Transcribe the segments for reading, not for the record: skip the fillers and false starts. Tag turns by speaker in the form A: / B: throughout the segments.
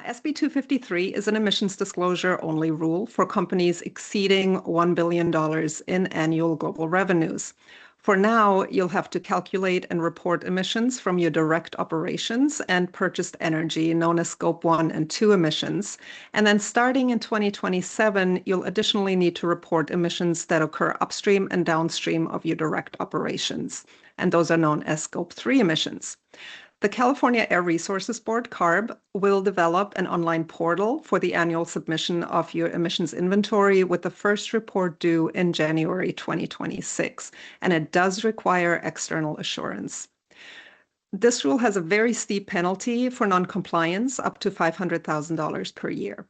A: SB 253 is an emissions disclosure only rule for companies exceeding $1 billion in annual global revenues. For now, you'll have to calculate and report emissions from your direct operations and purchased energy, known as Scope 1 and 2 emissions. And then starting in 2027, you'll additionally need to report emissions that occur upstream and downstream of your direct operations. And those are known as Scope 3 emissions. The California Air Resources Board, CARB, will develop an online portal for the annual submission of your emissions inventory with the first report due in January 2026, and it does require external assurance. This rule has a very steep penalty for non-compliance, up to $500,000 per year.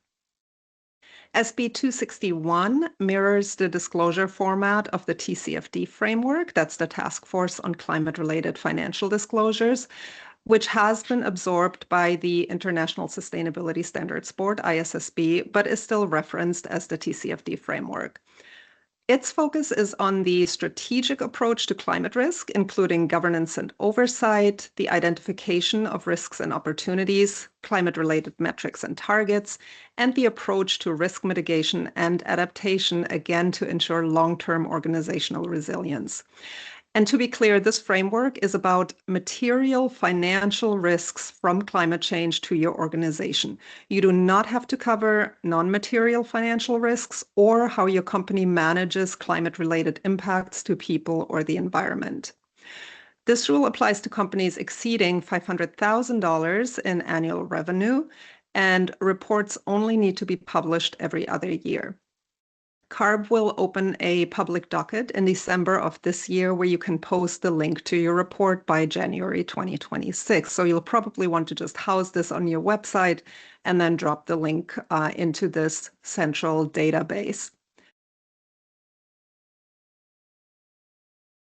A: SB 261 mirrors the disclosure format of the TCFD framework, that's the Task Force on Climate-Related Financial Disclosures, which has been absorbed by the International Sustainability Standards Board, ISSB, but is still referenced as the TCFD framework. Its focus is on the strategic approach to climate risk, including governance and oversight, the identification of risks and opportunities, climate-related metrics and targets, and the approach to risk mitigation and adaptation, again, to ensure long-term organizational resilience. And to be clear, this framework is about material financial risks from climate change to your organization. You do not have to cover non-material financial risks or how your company manages climate-related impacts to people or the environment. This rule applies to companies exceeding $500,000 in annual revenue, and reports only need to be published every other year. CARB will open a public docket in December of this year where you can post the link to your report by January 2026. So you'll probably want to just house this on your website and then drop the link into this central database.